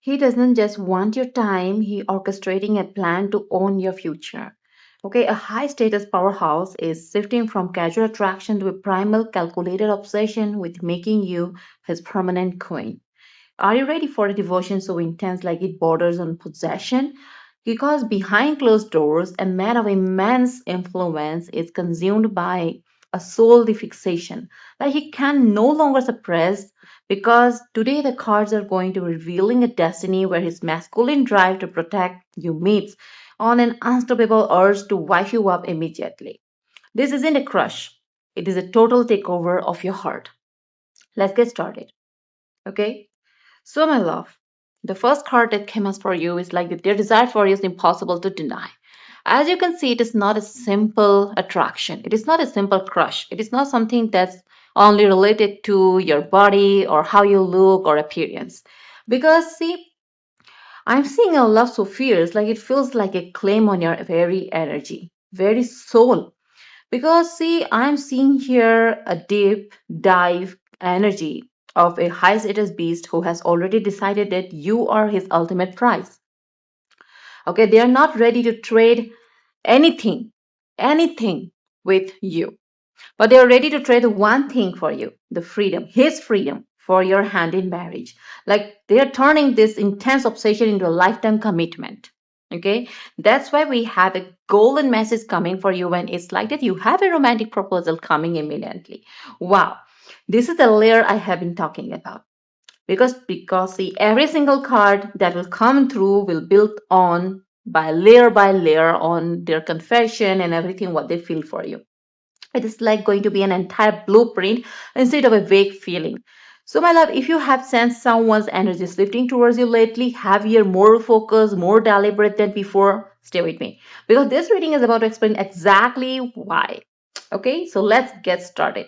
He doesn't just want your time, he orchestrating a plan to own your future. Okay, a high status powerhouse is shifting from casual attraction to a primal calculated obsession with making you his permanent queen. Are you ready for a devotion so intense like it borders on possession? Because behind closed doors, a man of immense influence is consumed by a soul fixation that he can no longer suppress because today the cards are going to revealing a destiny where his masculine drive to protect you meets on an unstoppable urge to wipe you up immediately. This isn't a crush. It is a total takeover of your heart. Let's get started. Okay? So, my love, the first card that came up for you is like their desire for you is impossible to deny. As you can see, it is not a simple attraction. It is not a simple crush. It is not something that's only related to your body or how you look or appearance. Because, see, I'm seeing a love so fierce, like it feels like a claim on your very energy, very soul. Because, see, I'm seeing here a deep dive energy of a high status beast who has already decided that you are his ultimate prize. Okay, they are not ready to trade anything, anything with you, but they are ready to trade one thing for you, the freedom, his freedom for your hand in marriage. Like they are turning this intense obsession into a lifetime commitment. Okay, that's why we have a golden message coming for you when it's like that you have a romantic proposal coming imminently. Wow, this is the layer I have been talking about. Because see every single card that will come through will build on by layer on their confession and everything what they feel for you. It is like going to be an entire blueprint instead of a vague feeling. So, my love, if you have sensed someone's energy shifting towards you lately, heavier, more focused, more deliberate than before, stay with me. Because this reading is about to explain exactly why. Okay, so let's get started.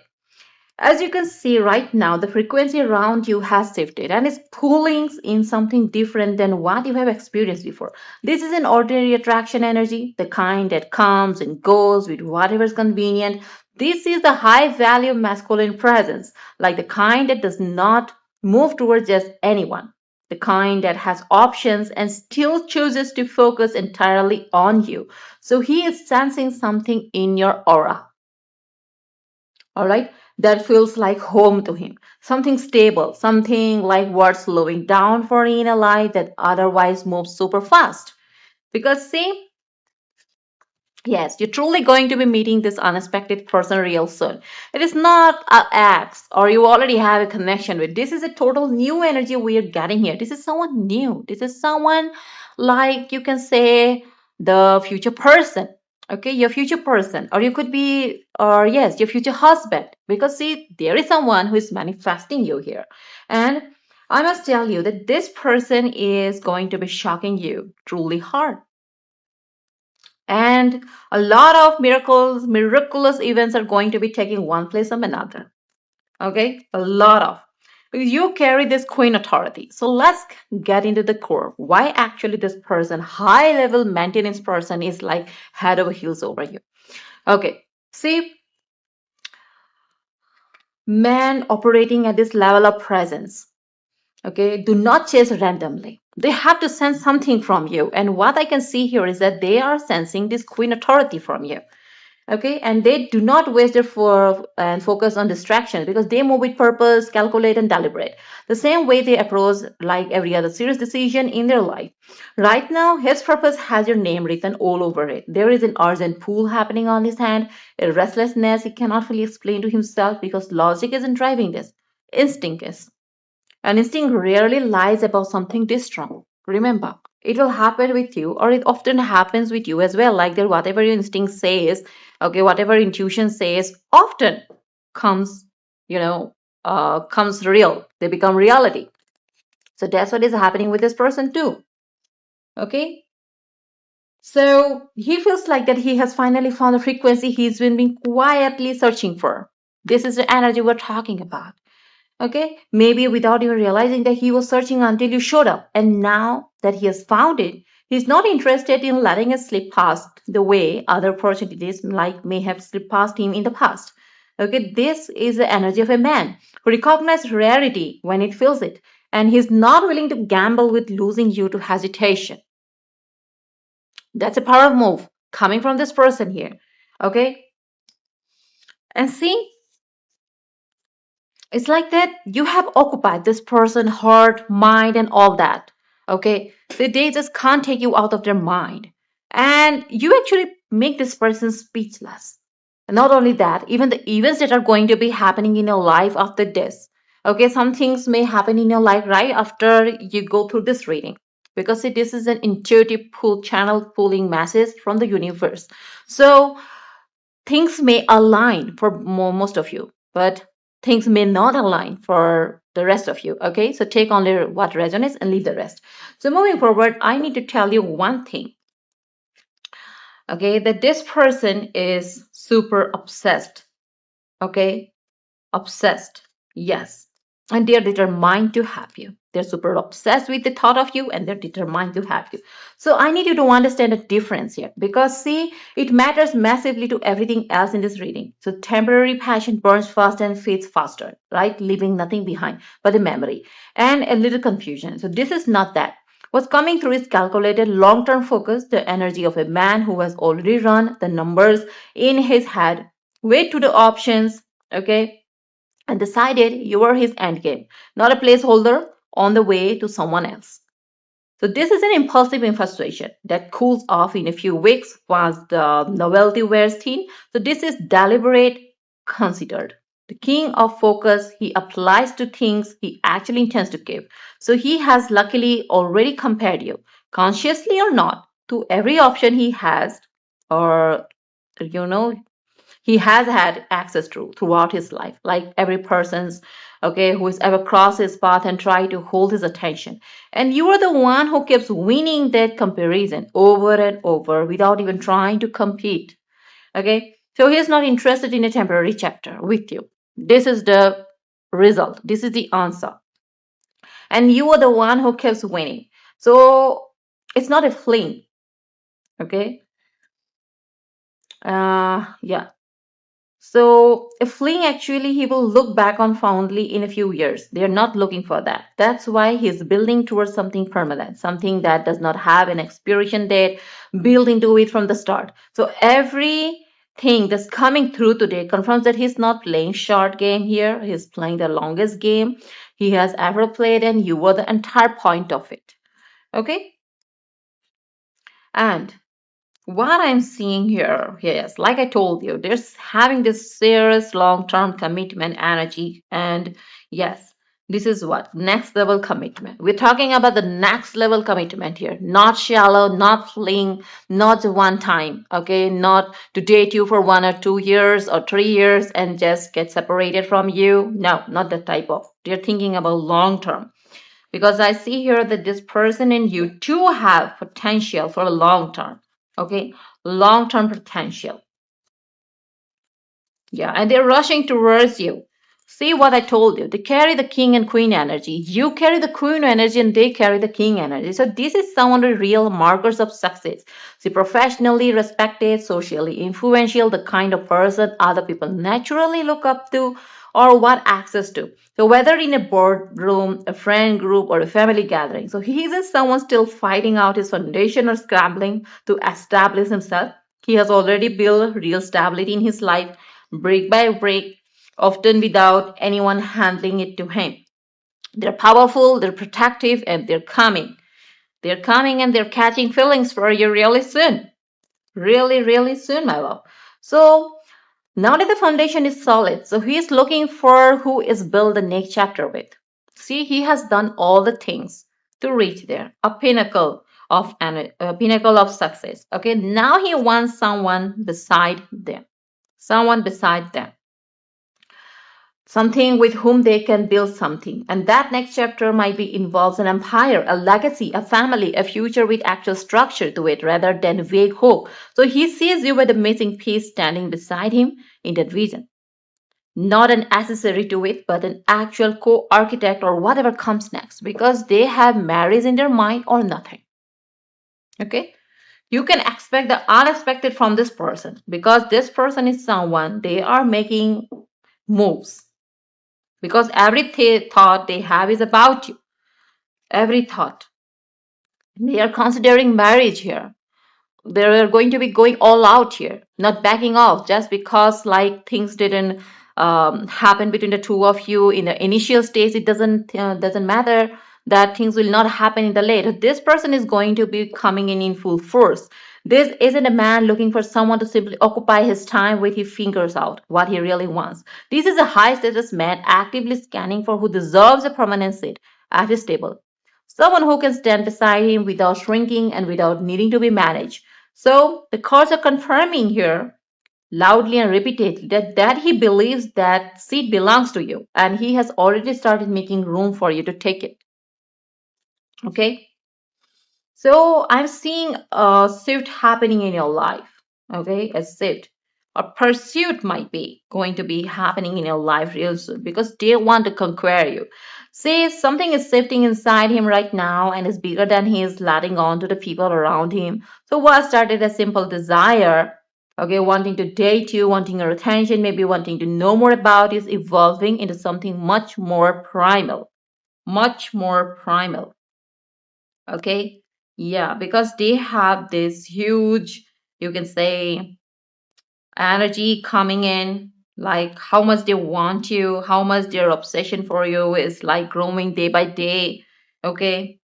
As you can see right now, the frequency around you has shifted and is pulling in something different than what you have experienced before. This is an ordinary attraction energy, the kind that comes and goes with whatever is convenient. This is the high value masculine presence, like the kind that does not move towards just anyone, the kind that has options and still chooses to focus entirely on you. So he is sensing something in your aura, all right, that feels like home to him, something stable, something like what's slowing down for in a life that otherwise moves super fast. Because see, yes, you're truly going to be meeting this unexpected person real soon. It is not an ex or you already have a connection with. This is a total new energy we are getting here. This is someone new. This is someone like you can say the future person. Okay, your future person, or you could be, or yes, your future husband. Because see, there is someone who is manifesting you here. And I must tell you that this person is going to be shocking you truly hard, and a lot of miraculous events are going to be taking one place of another. Okay, a lot of. You carry this queen authority. So let's get into the core. Why actually this person, high level maintenance person, is like head over heels over you. Okay, see, men operating at this level of presence, okay, do not chase randomly. They have to sense something from you. And what I can see here is that they are sensing this queen authority from you. Okay, and they do not waste their and focus on distractions because they move with purpose, calculate, and deliberate the same way they approach like every other serious decision in their life. Right now his purpose has your name written all over it. There is an urgent pull happening on his hand, a restlessness he cannot fully explain to himself because logic isn't driving this, instinct is. And instinct rarely lies about something this strong. Remember, it will happen with you, or it often happens with you as well. Like that, whatever your instinct says, okay, whatever intuition says, often comes, you know, comes real. They become reality. So that's what is happening with this person too. Okay. So he feels like that he has finally found a frequency he's been quietly searching for. This is the energy we're talking about. Okay, maybe without even realizing that he was searching until you showed up. And now that he has found it, he's not interested in letting it slip past the way other opportunities like may have slipped past him in the past. Okay, this is the energy of a man who recognizes rarity when it feels it and he's not willing to gamble with losing you to hesitation. That's a power move coming from this person here. Okay. And see, it's like that you have occupied this person, heart, mind, and all that. Okay. So they just can't take you out of their mind. And you actually make this person speechless. And not only that, even the events that are going to be happening in your life after this. Okay, some things may happen in your life right after you go through this reading. Because see, this is an intuitive pull channel pulling message from the universe. So things may align for most of you, but things may not align for the rest of you. Okay, so take only what resonates and leave the rest. So moving forward, I need to tell you one thing. Okay, that this person is super obsessed. Okay, obsessed. Yes. And they're determined to have you. They're super obsessed with the thought of you and they're determined to have you. So I need you to understand the difference here because see, it matters massively to everything else in this reading. So temporary passion burns fast and fades faster, right? Leaving nothing behind but a memory and a little confusion. So this is not that. What's coming through is calculated long term focus, the energy of a man who has already run the numbers in his head, weighed to the options, okay, and decided you were his endgame, not a placeholder on the way to someone else. So this is an impulsive infatuation that cools off in a few weeks once the novelty wears thin. So this is deliberate, considered. The king of focus, he applies to things he actually intends to keep. So he has luckily already compared you, consciously or not, to every option he has or you know he has had access to throughout his life, like every person's, okay, who has ever crossed his path and tried to hold his attention. And you are the one who keeps winning that comparison over and over without even trying to compete. Okay, so he's not interested in a temporary chapter with you. This is the result, this is the answer. And you are the one who keeps winning. So it's not a fling, okay? Yeah. So, a fling actually he will look back on fondly in a few years. They're not looking for that. That's why he's building towards something permanent, something that does not have an expiration date built into it from the start. So, everything that's coming through today confirms that he's not playing short game here. He's playing the longest game he has ever played, and you were the entire point of it. Okay? And what I'm seeing here, yes, like I told you, there's having this serious long-term commitment energy. And yes, this is what next level commitment. We're talking about the next level commitment here, not shallow, not fling, not one time, okay, not to date you for 1 or 2 years or 3 years and just get separated from you. No, not that type of. They're thinking about long term because I see here that this person and you do have potential for a long term. Okay, long term potential. Yeah, and they're rushing towards you. See what I told you. They carry the king and queen energy. You carry the queen energy and they carry the king energy. So this is some of the real markers of success. See, professionally respected, socially influential, the kind of person other people naturally look up to or want access to. So whether in a boardroom, a friend group, or a family gathering. So he isn't someone still fighting out his foundation or scrambling to establish himself. He has already built real stability in his life brick by brick, often without anyone handling it to him. They're powerful, they're protective, and they're coming. They're coming and they're catching feelings for you really soon. Really, really soon, my love. So now that the foundation is solid, so he is looking for who is build the next chapter with. See, he has done all the things to reach there, a pinnacle of success. Okay, now he wants someone beside them, something with whom they can build something. And that next chapter might be involves an empire, a legacy, a family, a future with actual structure to it rather than vague hope. So he sees you with a missing piece standing beside him in that vision. Not an accessory to it, but an actual co-architect or whatever comes next, because they have marriage in their mind or nothing. Okay? You can expect the unexpected from this person because this person is someone they are making moves because every thought they have is about you. every thought. They are considering marriage here. They're going to be going all out here, not backing off just because like things didn't happen between the two of you in the initial stage. It doesn't matter that things will not happen in the later. This person is going to be coming in full force. This isn't a man looking for someone to simply occupy his time with his fingers out what he really wants. This is a high status man actively scanning for who deserves a permanent seat at his table, someone who can stand beside him without shrinking and without needing to be managed. So the cards are confirming here loudly and repeatedly that he believes that seat belongs to you and he has already started making room for you to take it. Okay. So I'm seeing a shift happening in your life. Okay. A shift. A pursuit might be going to be happening in your life real soon because they want to conquer you. See, something is shifting inside him right now and is bigger than he is letting on to the people around him. So what started as simple desire, okay, wanting to date you, wanting your attention, maybe wanting to know more about you, is evolving into something much more primal. Much more primal. Okay. Yeah, because they have this huge, you can say, energy coming in, like how much they want you, how much their obsession for you is like growing day by day. Okay.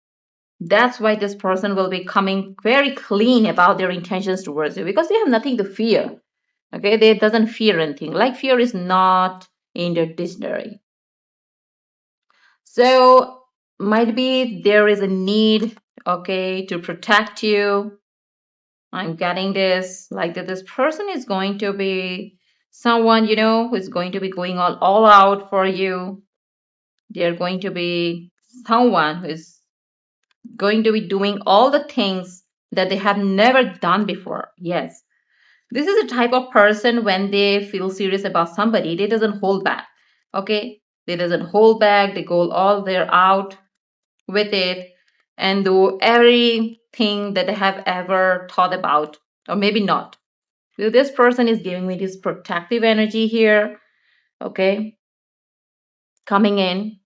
That's why this person will be coming very clean about their intentions towards you because they have nothing to fear. Okay. They doesn't fear anything. Like fear is not in their dictionary. So might be there is a need, okay, to protect you. I'm getting this, like that this person is going to be someone, who's going to be going all out for you. They're going to be someone who's going to be doing all the things that they have never done before. Yes. This is a type of person when they feel serious about somebody, they doesn't hold back. Okay? They doesn't hold back, they go all their out with it and do everything that they have ever thought about, or maybe not. So this person is giving me this protective energy here, okay, coming in.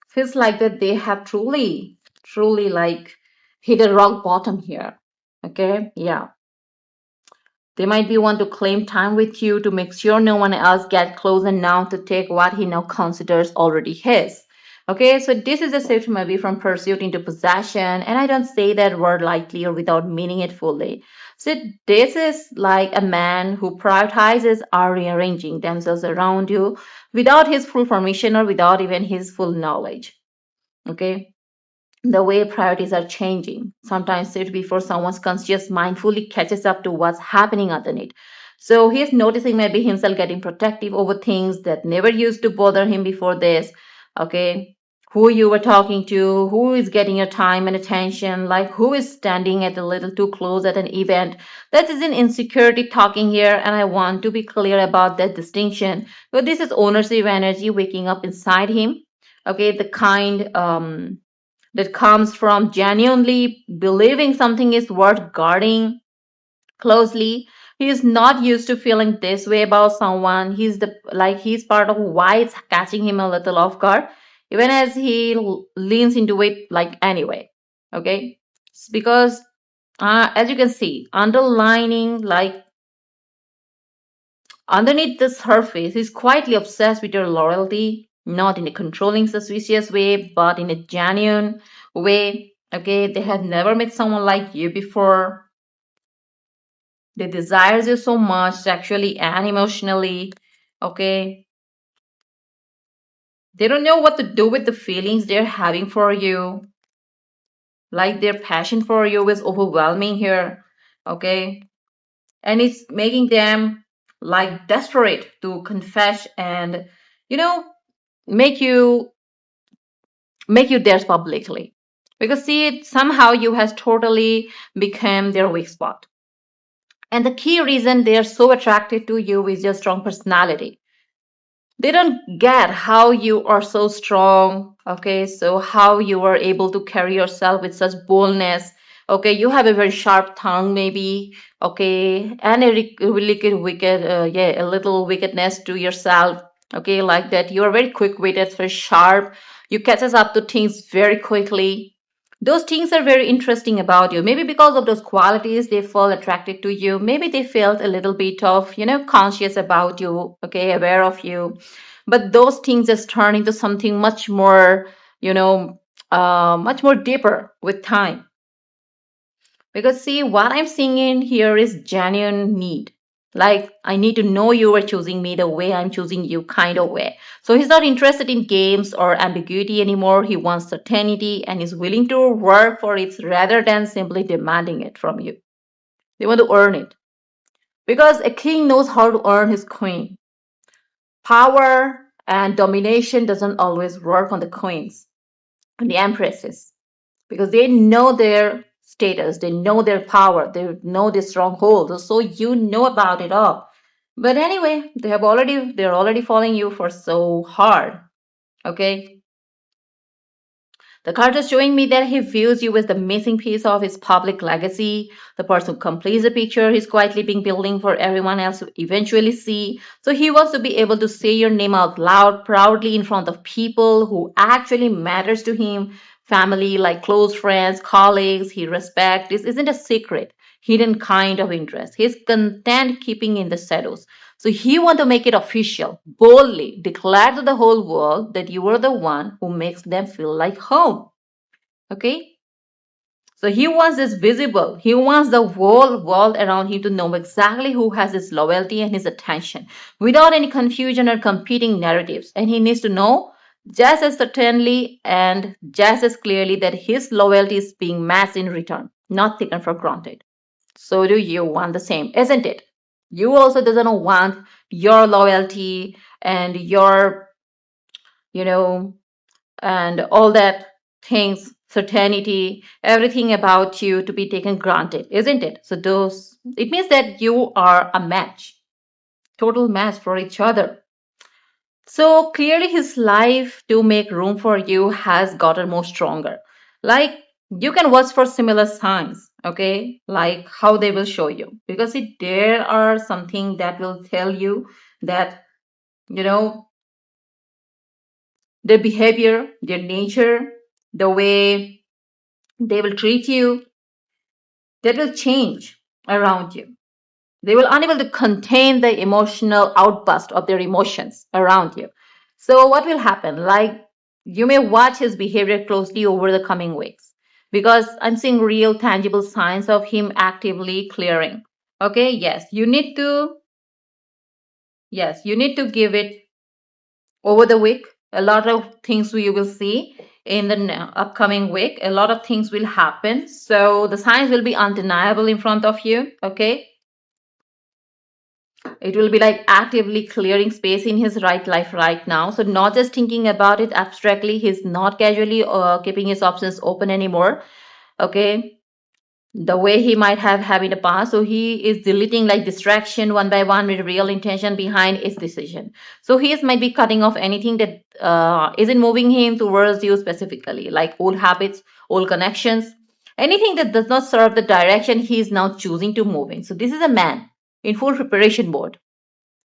Feels like that they have truly, truly like hit a rock bottom here. Okay, yeah. They might be want to claim time with you to make sure no one else get close enough to take what he now considers already his. Okay, so this is a shift maybe from pursuit into possession, and I don't say that word lightly or without meaning it fully. So this is like a man who prioritizes are rearranging themselves around you without his full permission or without even his full knowledge. Okay, the way priorities are changing. Sometimes it before someone's conscious mind fully catches up to what's happening underneath. So he's noticing maybe himself getting protective over things that never used to bother him before this. Okay. Who you were talking to, who is getting your time and attention, like who is standing at a little too close at an event. That is an insecurity talking here, and I want to be clear about that distinction. So this is ownership energy waking up inside him. Okay, the kind that comes from genuinely believing something is worth guarding closely. He is not used to feeling this way about someone. He's part of why it's catching him a little off guard, even as he leans into it like anyway. Okay, it's because as you can see, underlining like underneath the surface, he's quietly obsessed with your loyalty, not in a controlling, suspicious way, but in a genuine way. Okay, they have never met someone like you before. They desire you so much, sexually and emotionally. Okay, they don't know what to do with the feelings they're having for you. Like their passion for you is overwhelming here. Okay, and it's making them like desperate to confess and you know make you make you theirs publicly because see it somehow you has totally become their weak spot, and the key reason they are so attracted to you is your strong personality. They don't get how you are so strong, okay, so how you are able to carry yourself with such boldness. Okay, you have a very sharp tongue maybe, okay, and a really good wicked yeah, a little wickedness to yourself. Okay, like that you are very quick witted, very sharp. You catches up to things very quickly. Those things are very interesting about you. Maybe because of those qualities, they feel attracted to you. Maybe they felt a little bit of, conscious about you, okay, aware of you. But those things just turn into something much more, much more deeper with time. Because see, what I'm seeing in here is genuine need. Like, I need to know you are choosing me the way I'm choosing you, kind of way. So he's not interested in games or ambiguity anymore. He wants certainty and is willing to work for it rather than simply demanding it from you. They want to earn it. Because a king knows how to earn his queen. Power and domination doesn't always work on the queens and the empresses, because they know their status, they know their power, they know their stronghold. So you know about it all. But anyway, they're already following you for so hard. Okay. The card is showing me that he views you as the missing piece of his public legacy, the person who completes the picture he's quietly been building for everyone else to eventually see. So he wants to be able to say your name out loud, proudly in front of people who actually matters to him, family like close friends, colleagues he respects. This isn't a secret, hidden kind of interest. He's content keeping in the shadows. So he want to make it official, boldly declare to the whole world that you are the one who makes them feel like home. Okay? So he wants this visible. He wants the whole world around him to know exactly who has his loyalty and his attention without any confusion or competing narratives. And he needs to know just as certainly and just as clearly that his loyalty is being matched in return, not taken for granted. So do you want the same, isn't it? You also doesn't want your loyalty and your, you know, and all that things, certainty, everything about you to be taken granted, isn't it? So those, it means that you are a match, total match for each other. So clearly his life to make room for you has gotten more stronger. Like, you can watch for similar signs, okay? Like how they will show you. Because see, there are something that will tell you that, you know, their behavior, their nature, the way they will treat you, that will change around you. They will unable to contain the emotional outburst of their emotions around you. So what will happen? Like, you may watch his behavior closely over the coming weeks, because I'm seeing real tangible signs of him actively clearing. Okay, yes, you need to give it over the week. A lot of things you will see in the upcoming week. A lot of things will happen. So the signs will be undeniable in front of you. Okay. It will be like actively clearing space in his right life right now. So not just thinking about it abstractly. He's not casually keeping his options open anymore. Okay. The way he might have in the past. So he is deleting like distraction one by one with real intention behind his decision. So he is might be cutting off anything that isn't moving him towards you specifically, like old habits, old connections, anything that does not serve the direction he is now choosing to move in. So this is a man in full preparation mode,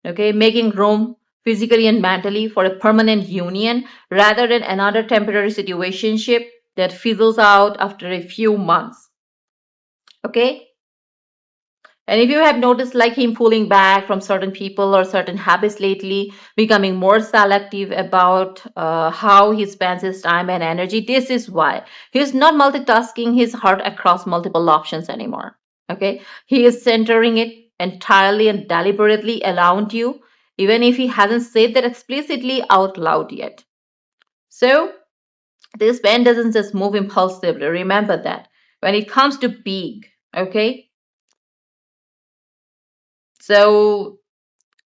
okay, making room physically and mentally for a permanent union rather than another temporary situationship that fizzles out after a few months. Okay. And if you have noticed like him pulling back from certain people or certain habits lately, becoming more selective about how he spends his time and energy, this is why. He's not multitasking his heart across multiple options anymore. Okay. He is centering it entirely and deliberately around you, even if he hasn't said that explicitly out loud yet. So this pen doesn't just move impulsively. Remember that. When it comes to big, okay? So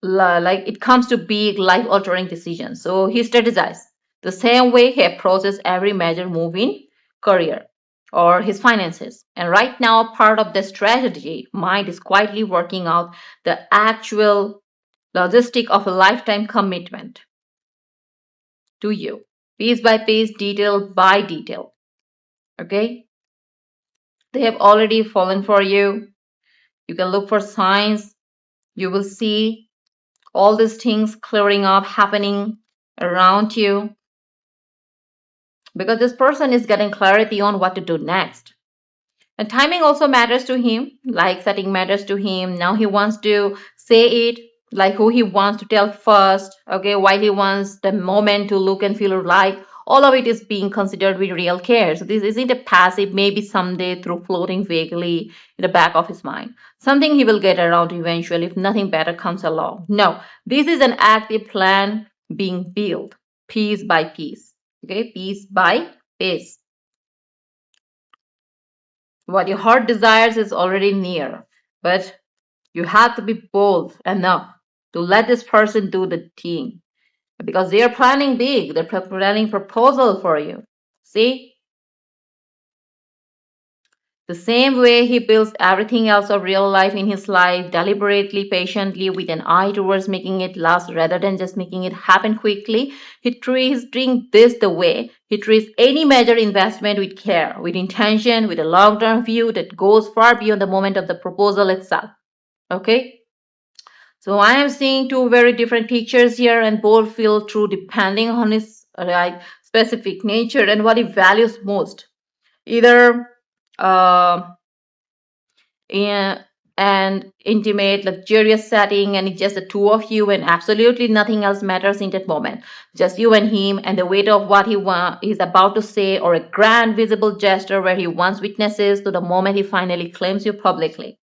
like it comes to big life altering decisions. So he strategizes the same way he approaches every major move in career or his finances. And right now, part of the strategy mind is quietly working out the actual logistic of a lifetime commitment to you, piece by piece, detail by detail. Okay, they have already fallen for you. You can look for signs. You will see all these things clearing up, happening around you. because this person is getting clarity on what to do next. And timing also matters to him, like setting matters to him. Now he wants to say it, like who he wants to tell first, okay, why he wants the moment to look and feel like. All of it is being considered with real care. So this isn't a passive, maybe someday through floating vaguely in the back of his mind. Something he will get around to eventually if nothing better comes along. No, this is an active plan being built piece by piece. Okay, piece by piece. What your heart desires is already near, but you have to be bold enough to let this person do the thing because they are planning big. They're planning proposal for you. See, the same way he builds everything else of real life in his life, deliberately, patiently, with an eye towards making it last rather than just making it happen quickly. He treats doing this the way he treats any major investment with care, with intention, with a long-term view that goes far beyond the moment of the proposal itself. Okay? So I am seeing two very different pictures here, and both feel true depending on his specific nature and what he values most. Either uh, in an intimate, luxurious setting, and it's just the two of you, and absolutely nothing else matters in that moment. Just you and him, and the weight of what he's about to say, or a grand visible gesture where he wants witnesses to the moment he finally claims you publicly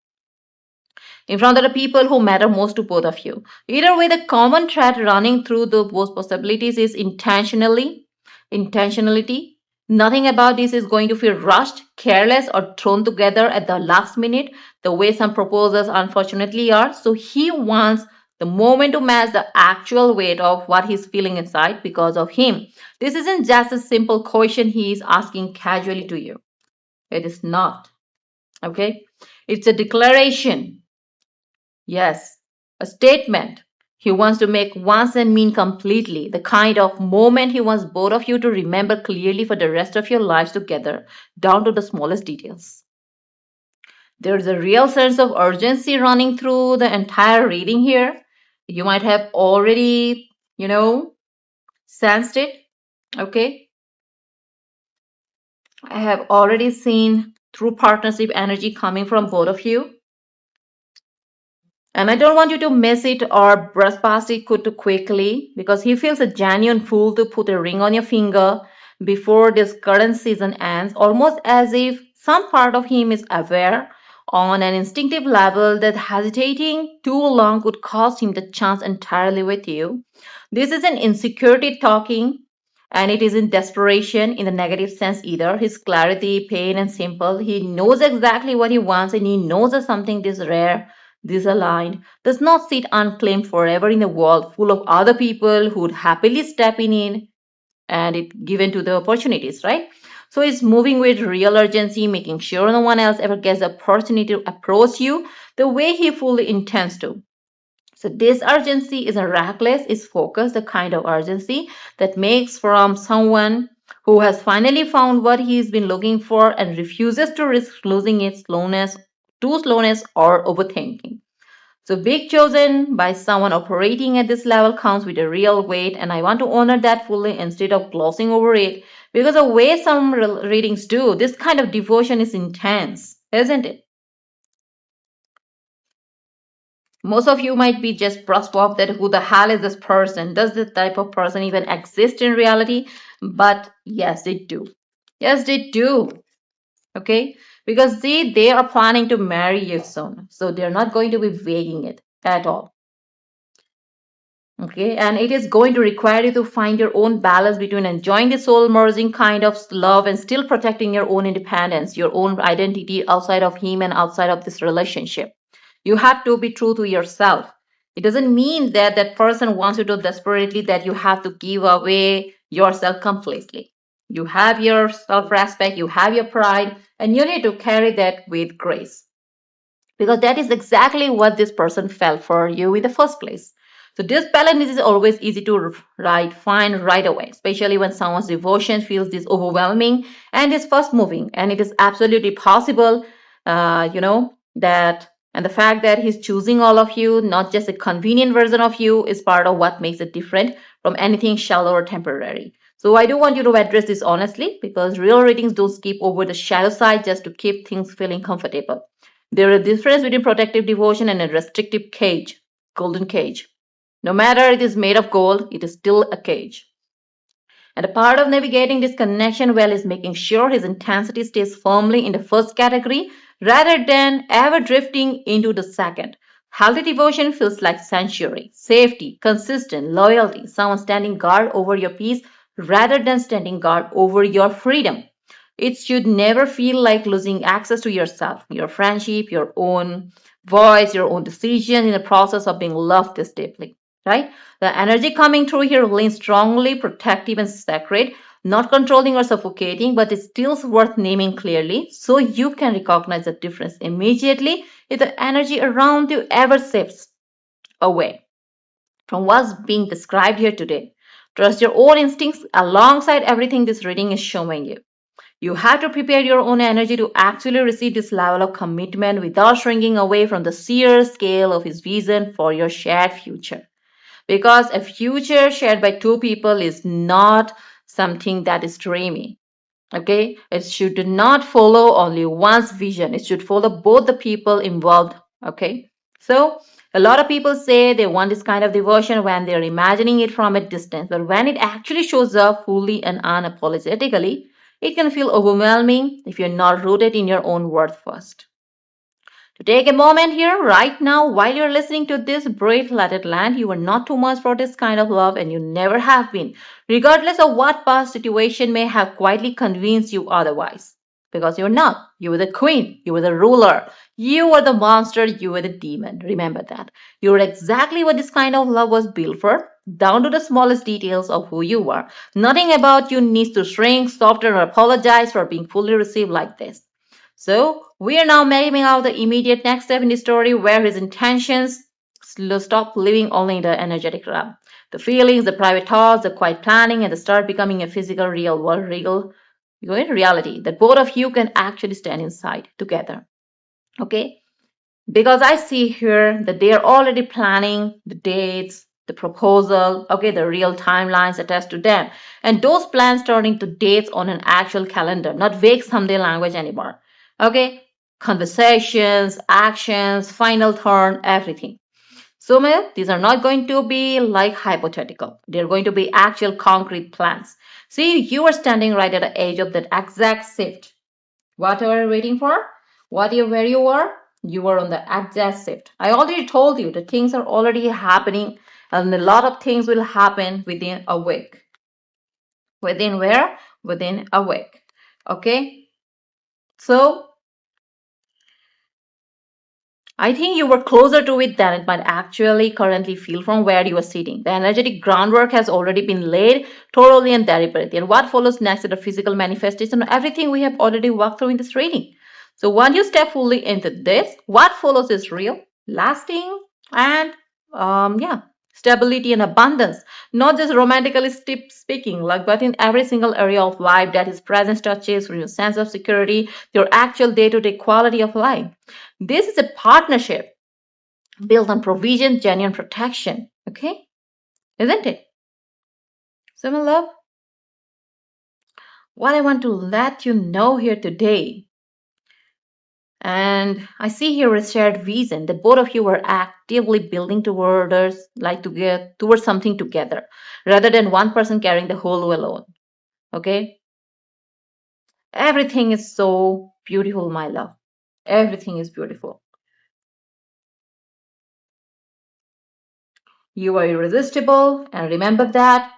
in front of the people who matter most to both of you. Either way, the common thread running through both possibilities is intentionality. Nothing about this is going to feel rushed, careless, or thrown together at the last minute, the way some proposals unfortunately are. So he wants the moment to match the actual weight of what he's feeling inside because of him. This isn't just a simple question he is asking casually to you. It is not. Okay? It's a declaration. Yes, a statement he wants to make once and mean completely, the kind of moment he wants both of you to remember clearly for the rest of your lives together, down to the smallest details. There's a real sense of urgency running through the entire reading here. You might have already, sensed it. Okay. I have already seen true partnership energy coming from both of you. And I don't want you to miss it or brush past it too quickly because he feels a genuine fool to put a ring on your finger before this current season ends, almost as if some part of him is aware on an instinctive level that hesitating too long could cost him the chance entirely with you. This isn't insecurity talking, and it isn't desperation in the negative sense either. His clarity, plain and simple. He knows exactly what he wants, and he knows that something this rare, this aligned, does not sit unclaimed forever in a world full of other people who would happily step in and it given to the opportunities, right? So it's moving with real urgency, making sure no one else ever gets the opportunity to approach you the way he fully intends to. So this urgency isn't reckless, it's focused, the kind of urgency that makes from someone who has finally found what he's been looking for and refuses to risk losing its slowness or overthinking. So being chosen by someone operating at this level comes with a real weight, and I want to honor that fully instead of glossing over it. Because the way some readings do, this kind of devotion is intense, isn't it? Most of you might be just brushed off that who the hell is this person? Does this type of person even exist in reality? But yes, they do. Yes, they do. Okay? Because they are planning to marry you soon. So they're not going to be vaguing it at all. Okay, and it is going to require you to find your own balance between enjoying the soul merging kind of love and still protecting your own independence, your own identity outside of him and outside of this relationship. You have to be true to yourself. It doesn't mean that that person wants you to desperately that you have to give away yourself completely. You have your self respect, you have your pride, and you need to carry that with grace because that is exactly what this person felt for you in the first place. So this balance is always easy to find right away, especially when someone's devotion feels this overwhelming and is fast moving. And it is absolutely possible, that and the fact that he's choosing all of you, not just a convenient version of you, is part of what makes it different from anything shallow or temporary. So I do want you to address this honestly because real readings don't skip over the shadow side just to keep things feeling comfortable. There is a difference between protective devotion and a restrictive cage, golden cage. No matter it is made of gold, it is still a cage. And a part of navigating this connection well is making sure his intensity stays firmly in the first category rather than ever drifting into the second. Healthy devotion feels like sanctuary, safety, consistent, loyalty, someone standing guard over your peace rather than standing guard over your freedom. It should never feel like losing access to yourself, your friendship, your own voice, your own decision in the process of being loved this deeply, right? The energy coming through here leans strongly protective and sacred, not controlling or suffocating, but it's still worth naming clearly so you can recognize the difference immediately if the energy around you ever shifts away from what's being described here today. Trust your own instincts alongside everything this reading is showing you. You have to prepare your own energy to actually receive this level of commitment without shrinking away from the sheer scale of his vision for your shared future. Because a future shared by two people is not something that is dreamy. Okay? It should not follow only one's vision, it should follow both the people involved. Okay? So, a lot of people say they want this kind of devotion when they're imagining it from a distance, but when it actually shows up fully and unapologetically, it can feel overwhelming if you're not rooted in your own worth first. To take a moment here, right now, while you're listening to this, breathe, let it land. You are not too much for this kind of love, and you never have been, regardless of what past situation may have quietly convinced you otherwise. Because you're not. You were the queen. You were the ruler. You were the monster. You were the demon. Remember that. You're exactly what this kind of love was built for, down to the smallest details of who you are. Nothing about you needs to shrink, soften, or apologize for being fully received like this. So we are now mapping out the immediate next step in the story where his intentions stop living only in the energetic realm. The feelings, the private thoughts, the quiet planning, and the start becoming a physical, real world, real reality that both of you can actually stand inside together. Okay? Because I see here that they are already planning the dates, the proposal, okay, the real timelines attached to them. And those plans turn into dates on an actual calendar, not vague someday language anymore. Okay, conversations, actions, final turn, everything. So, these are not going to be like hypothetical. They're going to be actual concrete plans. See, you are standing right at the edge of that exact shift. What are you waiting for? Where you were? You were on the exact shift. I already told you the things are already happening, and a lot of things will happen within a week. Within where? Within a week. Okay? So I think you were closer to it than it might actually currently feel from where you are sitting. The energetic groundwork has already been laid thoroughly and deliberately. And what follows next is the physical manifestation of everything we have already walked through in this reading. So once you step fully into this, what follows is real, lasting, and yeah, stability and abundance. Not just romantically speaking, like but in every single area of life that his presence touches, from your sense of security, your actual day-to-day quality of life. This is a partnership built on provision, genuine protection. Okay? Isn't it? So, my love, what I want to let you know here today, and I see here a shared vision that both of you are actively building towards, like to get towards something together, rather than one person carrying the whole alone. Okay? Everything is so beautiful, my love. Everything is beautiful. You are irresistible, and remember that.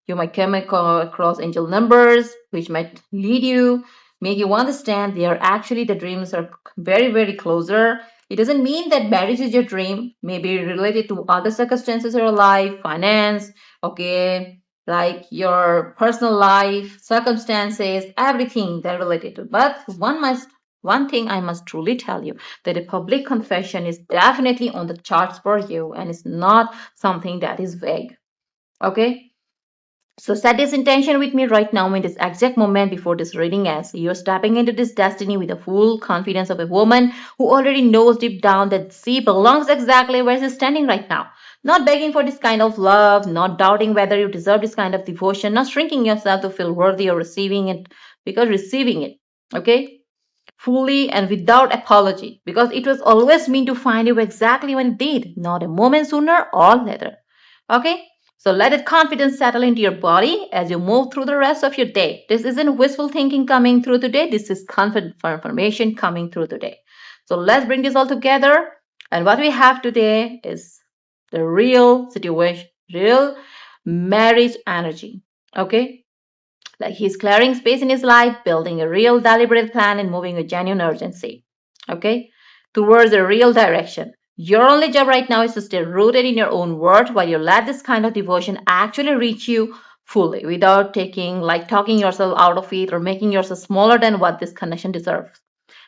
You might come across angel numbers, which might lead you, make you understand they are actually the dreams are very, very closer. It doesn't mean that marriage is your dream, maybe related to other circumstances of your life, finance, okay, like your personal life, circumstances, everything that related to. But one thing I must truly tell you that a public confession is definitely on the charts for you and it's not something that is vague. Okay? So set this intention with me right now in this exact moment before this reading ends. You're stepping into this destiny with the full confidence of a woman who already knows deep down that she belongs exactly where she's standing right now. Not begging for this kind of love, not doubting whether you deserve this kind of devotion, not shrinking yourself to feel worthy of receiving it, because receiving it, okay, fully and without apology, because it was always meant to find you exactly when it did, not a moment sooner or later. Okay? So let that confidence settle into your body as you move through the rest of your day. This isn't wishful thinking coming through today. This is confirmation coming through today. So let's bring this all together. And what we have today is the real situation, real marriage energy. Okay? Like he's clearing space in his life, building a real deliberate plan, and moving with genuine urgency. Okay? Towards a real direction. Your only job right now is to stay rooted in your own word while you let this kind of devotion actually reach you fully without talking yourself out of it or making yourself smaller than what this connection deserves.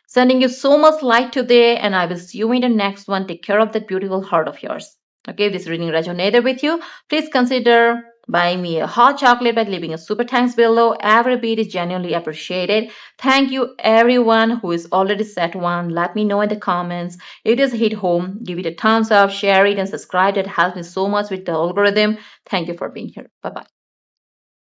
Sending you so much light today, and I will see you in the next one. Take care of that beautiful heart of yours. Okay, if this reading resonated with you, please consider buying me a hot chocolate by leaving a super thanks below. Every bit is genuinely appreciated. Thank you, everyone who is already set one. Let me know in the comments. If it is hit home, give it a thumbs up, share it, and subscribe. That helps me so much with the algorithm. Thank you for being here. Bye bye.